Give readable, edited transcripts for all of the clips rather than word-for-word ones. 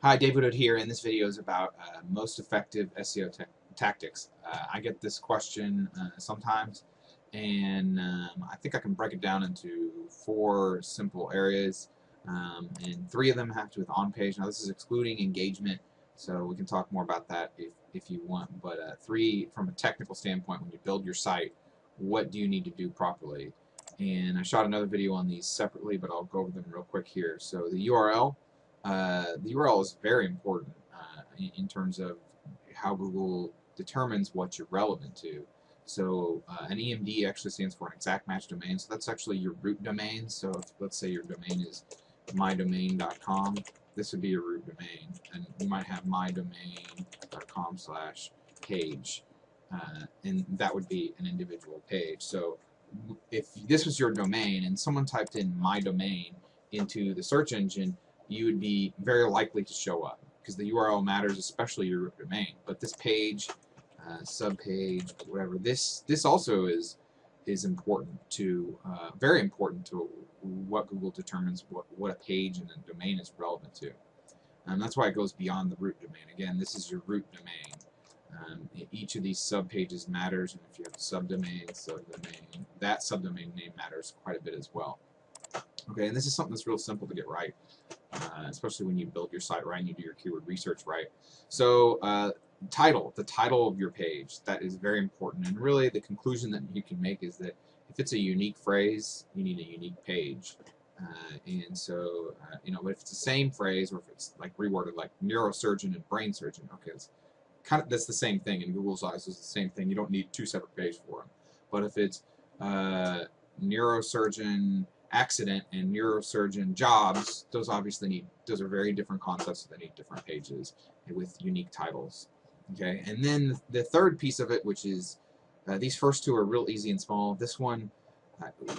Hi, David Wood here, and this video is about most effective SEO tactics. I get this question sometimes, and I think I can break it down into four simple areas, and three of them have to do with on-page. Now, this is excluding engagement, so we can talk more about that if you want, but three from a technical standpoint, when you build your site, what do you need to do properly? And I shot another video on these separately, but I'll go over them real quick here. So the URL. The URL is very important in terms of how Google determines what you're relevant to. So an EMD actually stands for an exact match domain. So that's actually your root domain. So if, let's say your domain is mydomain.com, this would be your root domain. And you might have mydomain.com/page. And that would be an individual page. So if this was your domain and someone typed in my domain into the search engine, you would be very likely to show up because the URL matters, especially your root domain. But this page, subpage, whatever, this also is important to very important to what Google determines what a page and a domain is relevant to. And that's why it goes beyond the root domain. Again, this is your root domain. Each of these subpages matters, and if you have a subdomain, that subdomain name matters quite a bit as well. Okay, and this is something that's real simple to get right, especially when you build your site right and you do your keyword research right. So the title of your page, that is very important, and really the conclusion that you can make is that if it's a unique phrase, you need a unique page. And so, but if it's the same phrase, or if it's like reworded like neurosurgeon and brain surgeon, okay, it's that's the same thing in Google's eyes. It's the same thing. You don't need two separate pages for them. But if it's neurosurgeon accident and neurosurgeon jobs, those are very different concepts. So they need different pages with unique titles. Okay, and then the third piece of it, which is these first two are real easy and small. This one,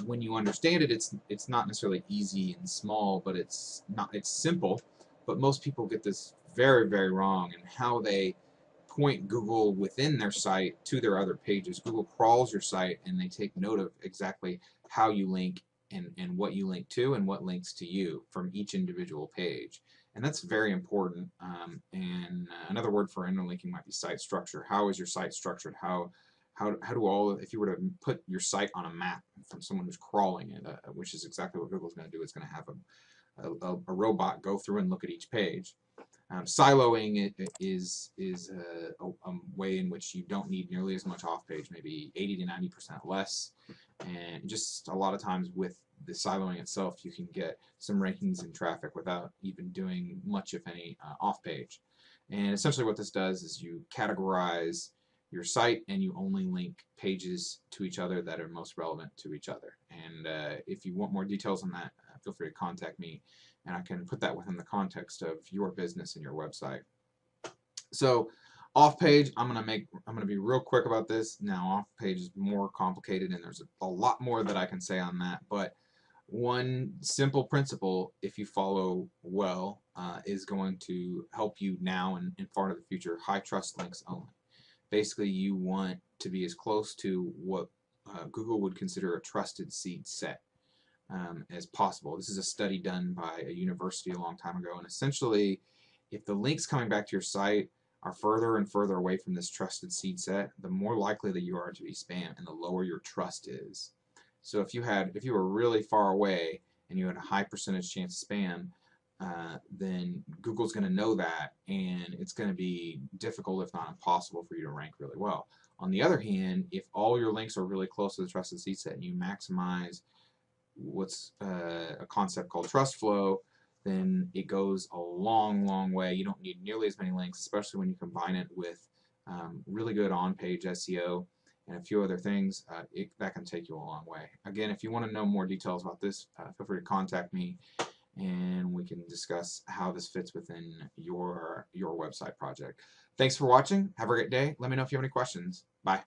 when you understand it, it's not necessarily easy and small, but it's simple. But most people get this very, very wrong, and how they point Google within their site to their other pages. Google crawls your site and they take note of exactly how you link and what you link to and what links to you from each individual page. And that's very important. And another word for interlinking might be site structure. How is your site structured? How do if you were to put your site on a map from someone who's crawling it, which is exactly what Google's going to do, it's going to have a robot go through and look at each page. Siloing is a way in which you don't need nearly as much off-page, maybe 80 to 90% less, and just a lot of times with the siloing itself, you can get some rankings and traffic without even doing much, if any, off-page. And essentially what this does is you categorize your site and you only link pages to each other that are most relevant to each other. And if you want more details on that, feel free to contact me, and I can put that within the context of your business and your website. So off page, I'm gonna be real quick about this. Now off page is more complicated, and there's a lot more that I can say on that, but one simple principle, if you follow well, is going to help you now and far into the future. High trust links only. Basically, you want to be as close to what Google would consider a trusted seed set as possible. This is a study done by a university a long time ago, and essentially, if the links coming back to your site are further and further away from this trusted seed set, the more likely that you are to be spam, and the lower your trust is. So if you were really far away and you had a high percentage chance of spam, then Google's going to know that, and it's going to be difficult, if not impossible, for you to rank really well. On the other hand, if all your links are really close to the trusted seed set and you maximize what's a concept called trust flow, then it goes a long, long way. You don't need nearly as many links, especially when you combine it with really good on-page SEO and a few other things. That can take you a long way. Again, if you want to know more details about this, feel free to contact me, and we can discuss how this fits within your website project. Thanks for watching. Have a great day. Let me know if you have any questions. Bye.